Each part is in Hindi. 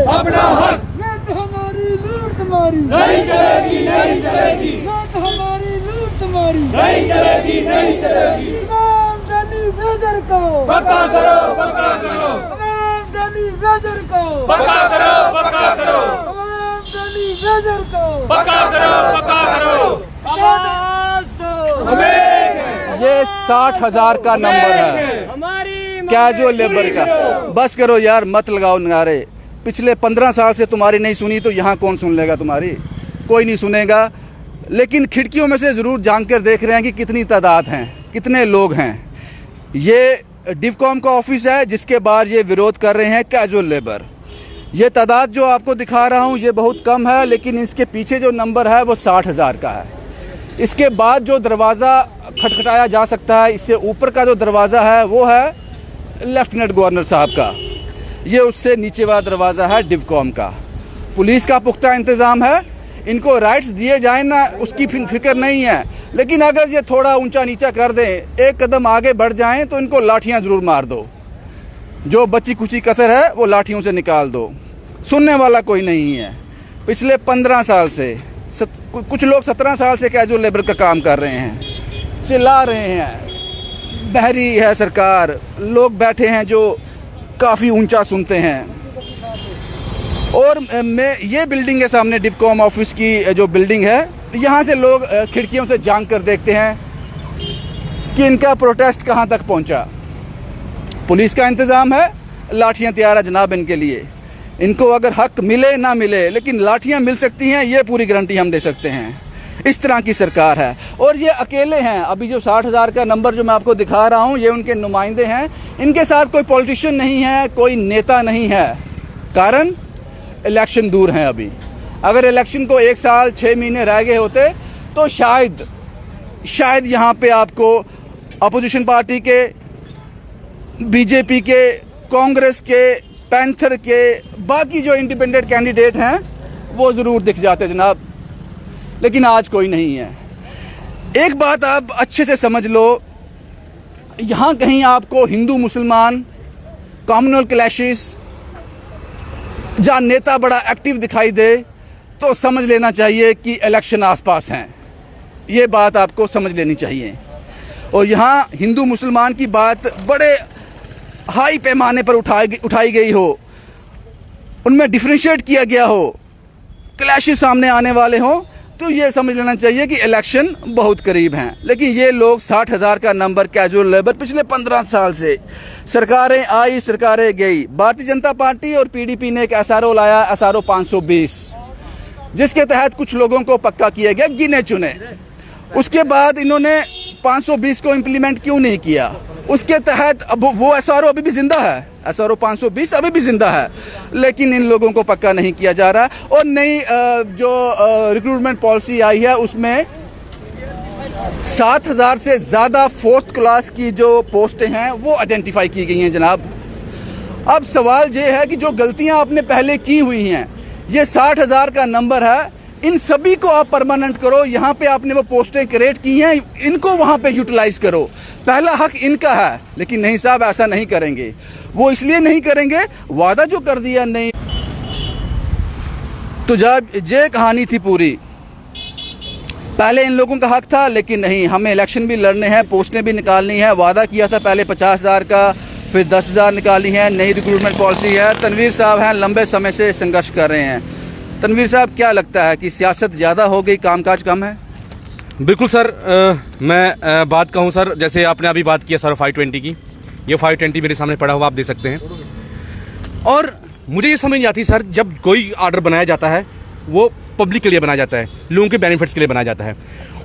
अपना हक। ना तो हमारी लूट तुम्हारी नहीं चलेगी, नहीं चलेगी, ना तो हमारी लूट तुम्हारी नहीं चलेगी, नहीं चलेगी। इमाम अली वेजर को पक्का करो, पक्का करो, इमाम अली वेजर को पक्का करो, पक्का करो, इमाम अली वेजर को पक्का करो, पक्का करो। आवाज दो। हमें ये 60,000 का नंबर है हमारी कैजुअल लेबर का। बस करो यार, मत लगाओ नारे। पिछले 15 साल से तुम्हारी नहीं सुनी तो यहाँ कौन सुन लेगा तुम्हारी? कोई नहीं सुनेगा। लेकिन खिड़कियों में से ज़रूर झांक कर देख रहे हैं कि कितनी तादाद हैं, कितने लोग हैं। ये डिवकॉम का ऑफिस है जिसके बाहर ये विरोध कर रहे हैं कैजुअल लेबर। ये तादाद जो आपको दिखा रहा हूँ ये बहुत कम है, लेकिन इसके पीछे जो नंबर है वो 60,000 का है। इसके बाद जो दरवाज़ा खटखटाया जा सकता है, इससे ऊपर का जो दरवाज़ा है वो है लेफ्टिनेंट गवर्नर साहब का। ये उससे नीचे वाला दरवाज़ा है डिवकॉम का। पुलिस का पुख्ता इंतज़ाम है। इनको राइट्स दिए जाए ना, उसकी फिक्र नहीं है। लेकिन अगर ये थोड़ा ऊंचा नीचा कर दें, एक कदम आगे बढ़ जाएं, तो इनको लाठियां ज़रूर मार दो। जो बची कुची कसर है वो लाठियों से निकाल दो। सुनने वाला कोई नहीं है। पिछले 15 साल से कुछ लोग 17 साल से कैजुअल लेबर का काम कर रहे हैं, चिल्ला रहे हैं। बहरी है सरकार, लोग बैठे हैं जो काफ़ी ऊंचा सुनते हैं। और मैं ये बिल्डिंग के सामने डिवकॉम ऑफिस की जो बिल्डिंग है, यहाँ से लोग खिड़कियों से झांक कर देखते हैं कि इनका प्रोटेस्ट कहाँ तक पहुँचा। पुलिस का इंतज़ाम है, लाठियाँ तैयार है जनाब इनके लिए। इनको अगर हक मिले ना मिले, लेकिन लाठियाँ मिल सकती हैं, ये पूरी गारंटी हम दे सकते हैं। इस तरह की सरकार है। और ये अकेले हैं। अभी जो 60,000 का नंबर जो मैं आपको दिखा रहा हूँ, ये उनके नुमाइंदे हैं। इनके साथ कोई पॉलिटिशियन नहीं है, कोई नेता नहीं है। कारण इलेक्शन दूर हैं अभी। अगर इलेक्शन को 1 साल 6 महीने रह गए होते तो शायद यहाँ पे आपको अपोजिशन पार्टी के, बीजेपी के, कांग्रेस के, पैंथर के, बाकी जो इंडिपेंडेंट कैंडिडेट हैं वो ज़रूर दिख जाते जनाब। लेकिन आज कोई नहीं है। एक बात आप अच्छे से समझ लो, यहाँ कहीं आपको हिंदू मुसलमान कम्युनल क्लैशेस, जहाँ नेता बड़ा एक्टिव दिखाई दे, तो समझ लेना चाहिए कि इलेक्शन आसपास हैं। ये बात आपको समझ लेनी चाहिए। और यहाँ हिंदू मुसलमान की बात बड़े हाई पैमाने पर उठाई गई हो, उनमें डिफरेंशिएट किया गया हो, क्लैशेस सामने आने वाले हों, तो ये समझ लेना चाहिए कि इलेक्शन बहुत करीब हैं। लेकिन ये लोग 60,000 का नंबर कैजुअल लेबर पिछले 15 साल से, सरकारें आई सरकारें गई। भारतीय जनता पार्टी और पीडीपी ने एक एसआरओ लाया, एसआरओ 520, जिसके तहत कुछ लोगों को पक्का किया गया, गिने चुने। उसके बाद इन्होंने 520 को इम्प्लीमेंट क्यों नहीं किया? उसके तहत अब वो एसआरओ अभी भी जिंदा है, एसआरओ 520 अभी भी जिंदा है, लेकिन इन लोगों को पक्का नहीं किया जा रहा। और नई जो रिक्रूटमेंट पॉलिसी आई है उसमें 7,000 से ज़्यादा 4th क्लास की जो पोस्टें हैं वो आइडेंटिफाई की गई हैं जनाब। अब सवाल ये है कि जो गलतियां आपने पहले की हुई हैं, ये 60,000 का नंबर है, इन सभी को आप परमानेंट करो। यहाँ पे आपने वो पोस्टें क्रिएट की हैं, इनको वहाँ पे यूटिलाइज करो। पहला हक इनका है। लेकिन नहीं साहब, ऐसा नहीं करेंगे। वो इसलिए नहीं करेंगे, वादा जो कर दिया नहीं। तो जब ये कहानी थी पूरी, पहले इन लोगों का हक था, लेकिन नहीं, हमें इलेक्शन भी लड़ने हैं, पोस्टें भी निकालनी है। वादा किया था पहले 50,000 का, फिर 10,000 निकाली है। नई रिक्रूटमेंट पॉलिसी है। तनवीर साहब हैं, लंबे समय से संघर्ष कर रहे हैं। तनवीर साहब, क्या लगता है कि सियासत ज़्यादा हो गई, कामकाज कम है? बिल्कुल सर, मैं बात कहूँ सर, जैसे आपने अभी बात किया सर 520 की, ये 520 मेरे सामने पड़ा हुआ आप देख सकते हैं। और मुझे ये समझ नहीं आती सर, जब कोई ऑर्डर बनाया जाता है वो पब्लिक के लिए बनाया जाता है, लोगों के बेनिफिट्स के लिए बनाया जाता है।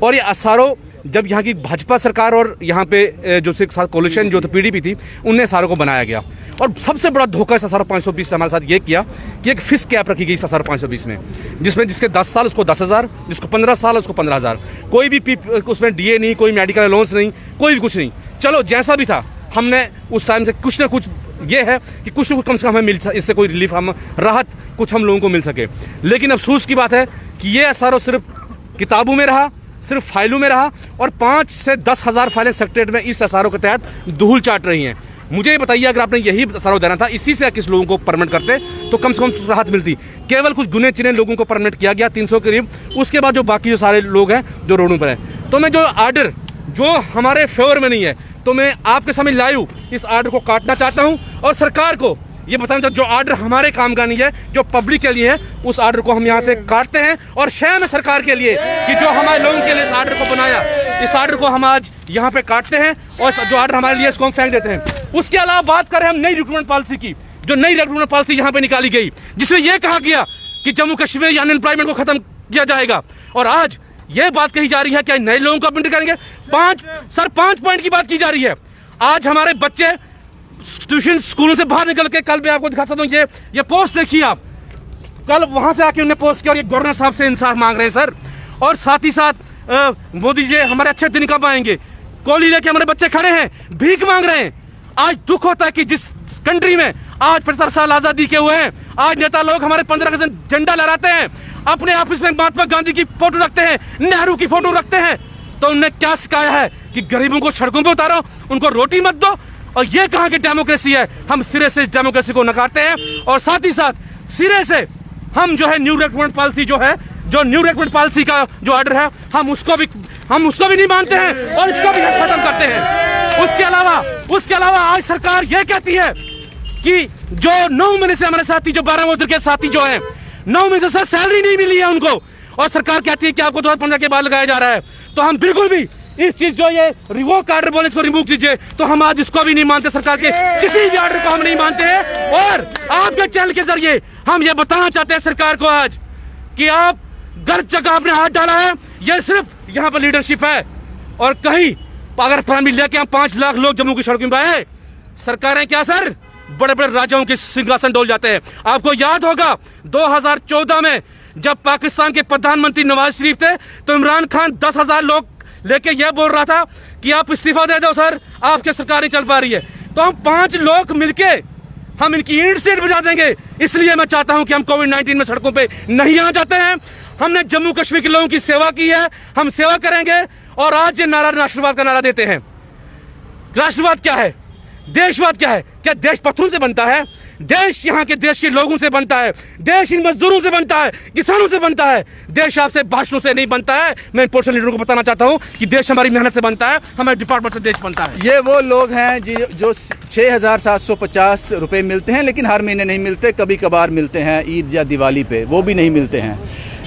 और ये एसआरओ, जब यहाँ की भाजपा सरकार और यहाँ पे जो साथ कोलिशन जो पीडीपी थी, उनने एसआरओ को बनाया गया। और सबसे बड़ा धोखा इस एसआरओ 520 से हमारे साथ ये किया कि एक फिक्स कैप रखी गई इस एसआरओ 520 में, जिसमें जिसके 10 साल उसको 10,000, जिसको 15 साल उसको 15,000। कोई भी उसमें डीए नहीं, कोई मेडिकल अलाउंस नहीं, कोई भी कुछ नहीं। चलो जैसा भी था, हमने उस टाइम से कुछ ना कुछ ये है कि कुछ ना कुछ कम से कम हमें मिल, इससे कोई रिलीफ, हम राहत कुछ हम लोगों को मिल सके। लेकिन अफसोस की बात है कि ये एसआरओ सिर्फ किताबों में रहा, सिर्फ फाइलों में रहा, और 5 से 10,000 फाइलें सेक्रेटरीट में इस एसआरओ के तहत धूल चाट रही हैं। मुझे ये बताइए, अगर आपने यही सराव देना था, इसी से किस लोगों को परमिट करते तो कम से कम राहत मिलती। केवल कुछ गुने चिने लोगों को परमिट किया गया 300 करीब, उसके बाद जो बाकी जो सारे लोग हैं जो रोडों पर हैं। तो मैं जो आर्डर जो हमारे फेवर में नहीं है, तो मैं आपके सामने लाइव इस आर्डर को काटना चाहता हूं और सरकार को ये बताना चाहता हूं, जो आर्डर हमारे काम का नहीं है, जो पब्लिक के लिए है, उस आर्डर को हम यहां से काटते हैं। और शर्म है सरकार के लिए कि जो हमारे लोगों के लिए इस आर्डर को बनाया, इस आर्डर को हम आज यहां पे काटते हैं और जो आर्डर हमारे लिए इसको हम फेंक देते हैं। उसके अलावा बात करें हम नई रिक्रूटमेंट पॉलिसी की, जो नई रिक्रूटमेंट पॉलिसी यहाँ पे निकाली गई, जिसमें यह कहा गया कि जम्मू कश्मीर या अनएम्प्लॉयमेंट को खत्म किया जाएगा। और आज ये बात कही जा रही है कि नए लोगों को अपडेट करेंगे। 5 पॉइंट की बात की जा रही है। आज हमारे बच्चे ट्यूशन स्कूलों से बाहर निकल के, कल मैं आपको दिखा सकता हूँ, ये पोस्ट देखिए आप, कल वहां से आके उन्हें पोस्ट किया और ये गवर्नर साहब से इंसाफ मांग रहे हैं सर। और साथ ही साथ मोदी जी हमारे अच्छे दिन कब आएंगे, कोली लेके हमारे बच्चे खड़े हैं, भीख मांग रहे हैं। आज दुख होता है कि जिस कंट्री में आज 75 साल आजादी के हुए हैं, आज नेता लोग हमारे 15 अगस्त झंडा लहराते हैं, अपने ऑफिस में महात्मा गांधी की फोटो रखते हैं, नेहरू की फोटो रखते हैं, तो उन्हें क्या सिखाया है कि गरीबों को सड़कों पे उतारो, उनको रोटी मत दो। और ये कहां की डेमोक्रेसी है? हम सिरे से डेमोक्रेसी को नकारते हैं और साथ ही साथ सिरे से हम जो है न्यू रिक्रूटमेंट पॉलिसी जो है, जो न्यू रिक्रूटमेंट पॉलिसी का जो ऑर्डर है, हम उसको भी नहीं मानते हैं और इसको भी खत्म करते हैं। उसके अलावा आज सरकार ये कहती है कि जो 9 महीने से हमारे साथी, जो 12 मोदी के साथी जो है, 9 महीने से सर सैलरी नहीं मिली है उनको, और सरकार कहती है कि आपको 2015 के बाद लगाया जा रहा है। तो हम बिल्कुल भी इस चीज जो ये रिवोक ऑर्डर बोले इसको रिमूव कीजिए, तो हम आज इसको भी नहीं मानते। सरकार के किसी भी ऑर्डर को हम नहीं मानते हैं। और आपके चैनल के जरिए हम ये बताना चाहते हैं सरकार को आज कि आप गलत जगह आपने हाथ डाला है। ये सिर्फ यहाँ पर लीडरशिप है और कहीं अगर फैमिली लेके हम 5 लाख लोग जम्मू की सड़कों पर आए, सरकारें क्या सर बड़े बड़े राजाओं के सिंहासन डोल जाते हैं। आपको याद होगा 2014 में जब पाकिस्तान के प्रधानमंत्री नवाज शरीफ थे, तो इमरान खान 10,000 लोग लेके यह बोल रहा था कि आप इस्तीफा दे दो सर, आपकी सरकार नहीं चल पा रही है। तो हम 5 लोग मिलके हम इनकी ईंट स्टेट बजा देंगे। इसलिए मैं चाहता हूं कि हम कोविड-19 में सड़कों पे नहीं आ जाते हैं। हमने जम्मू कश्मीर के लोगों की सेवा की है, हम सेवा करेंगे। और आज ये नारा राष्ट्रवाद का नारा देते हैं। राष्ट्रवाद क्या है? देशवाद क्या है? क्या देश पत्थरों से बनता है? देश यहाँ के देश के लोगों से बनता है, देश इन मजदूरों से बनता है, किसानों से बनता है। देश आपसे भाषणों से नहीं बनता है। मैं पोर्टल लीडरों को बताना चाहता हूँ कि देश हमारी मेहनत से बनता है, हमारे डिपार्टमेंट से देश बनता है। ये वो लोग हैं जो 6,750 रुपये मिलते हैं, लेकिन हर महीने नहीं मिलते, कभी कभार मिलते हैं ईद या दिवाली पे, वो भी नहीं मिलते हैं।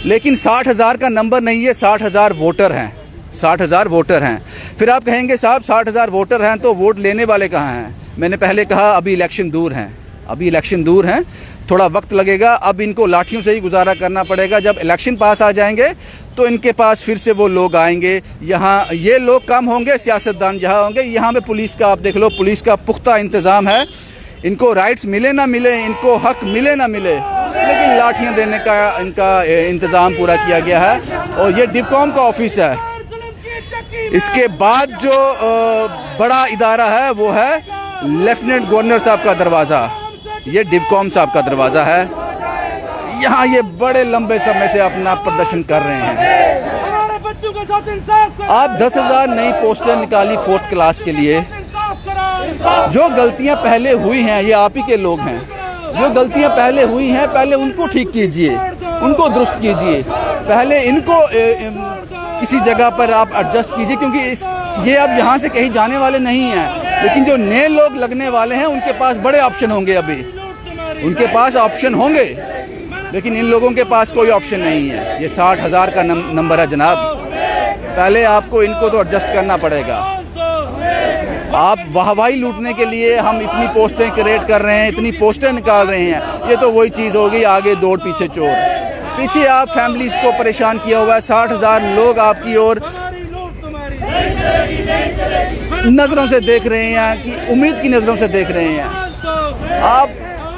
लेकिन 60,000 का नंबर नहीं है, 60,000 वोटर हैं, 60,000 वोटर हैं। फिर आप कहेंगे साहब 60,000 वोटर हैं तो वोट लेने वाले कहाँ हैं? मैंने पहले कहा अभी इलेक्शन दूर हैं, अभी इलेक्शन दूर हैं, थोड़ा वक्त लगेगा। अब इनको लाठियों से ही गुजारा करना पड़ेगा। जब इलेक्शन पास आ जाएंगे तो इनके पास फिर से वो लोग आएंगे। यहाँ ये लोग कम होंगे, सियासतदान जहाँ होंगे। यहाँ पे पुलिस का आप देख लो, पुलिस का पुख्ता इंतज़ाम है। इनको राइट्स मिले ना मिले, इनको हक मिले ना मिले, लेकिन लाठियाँ देने का इनका इंतज़ाम पूरा किया गया है। और ये डिवकॉम का ऑफिस है। इसके बाद जो बड़ा इदारा है वो है लेफ्टिनेंट गवर्नर साहब का दरवाज़ा। ये डिवकॉम साहब का दरवाज़ा है। यहाँ ये बड़े लंबे समय से अपना प्रदर्शन कर रहे हैं। हमारे बच्चों के साथ इंसाफ करो। आप 10,000 नई पोस्टर निकाली 4th क्लास के लिए। जो गलतियाँ पहले हुई हैं, ये आप ही के लोग हैं। जो गलतियाँ पहले हुई हैं, पहले उनको ठीक कीजिए, उनको दुरुस्त कीजिए। पहले इनको किसी जगह पर आप एडजस्ट कीजिए, क्योंकि ये अब यहाँ से कहीं जाने वाले नहीं हैं। लेकिन जो नए लोग लगने वाले हैं उनके पास बड़े ऑप्शन होंगे। अभी उनके पास ऑप्शन होंगे, लेकिन इन लोगों के पास कोई ऑप्शन नहीं है। ये 60,000 का नंबर है जनाब। पहले आपको इनको तो एडजस्ट करना पड़ेगा। आप वाहवाही लूटने के लिए हम इतनी पोस्टें क्रिएट कर रहे हैं, इतनी पोस्टें निकाल रहे हैं। ये तो वही चीज़ होगी, आगे दौड़ पीछे चोर। पीछे आप फैमिलीज को परेशान किया हुआ है। 60,000 लोग आपकी ओर नज़रों से देख रहे हैं, कि उम्मीद की नज़रों से देख रहे हैं। आप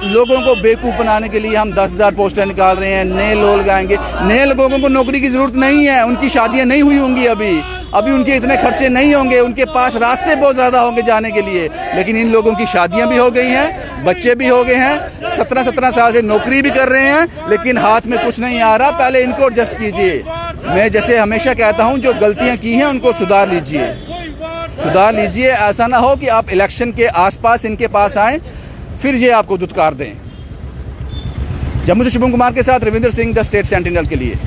लोगों को बेवकूफ़ बनाने के लिए हम 10,000 पोस्टर निकाल रहे हैं। नए लोग आएंगे, नए लोगों को नौकरी की ज़रूरत नहीं है। उनकी शादियां नहीं हुई होंगी अभी उनके इतने खर्चे नहीं होंगे। उनके पास रास्ते बहुत ज़्यादा होंगे जाने के लिए। लेकिन इन लोगों की शादियां भी हो गई हैं, बच्चे भी हो गए हैं, 17-17 साल से नौकरी भी कर रहे हैं, लेकिन हाथ में कुछ नहीं आ रहा। पहले इनको एडजस्ट कीजिए। मैं जैसे हमेशा कहता हूं, जो गलतियां की हैं उनको सुधार लीजिए। सुधार लीजिए। ऐसा ना हो कि आप इलेक्शन के आसपास इनके पास आएँ फिर ये आपको दुत्कार दें। जम्मू से शुभम कुमार के साथ Ravindra Singh, the state sentinel के लिए।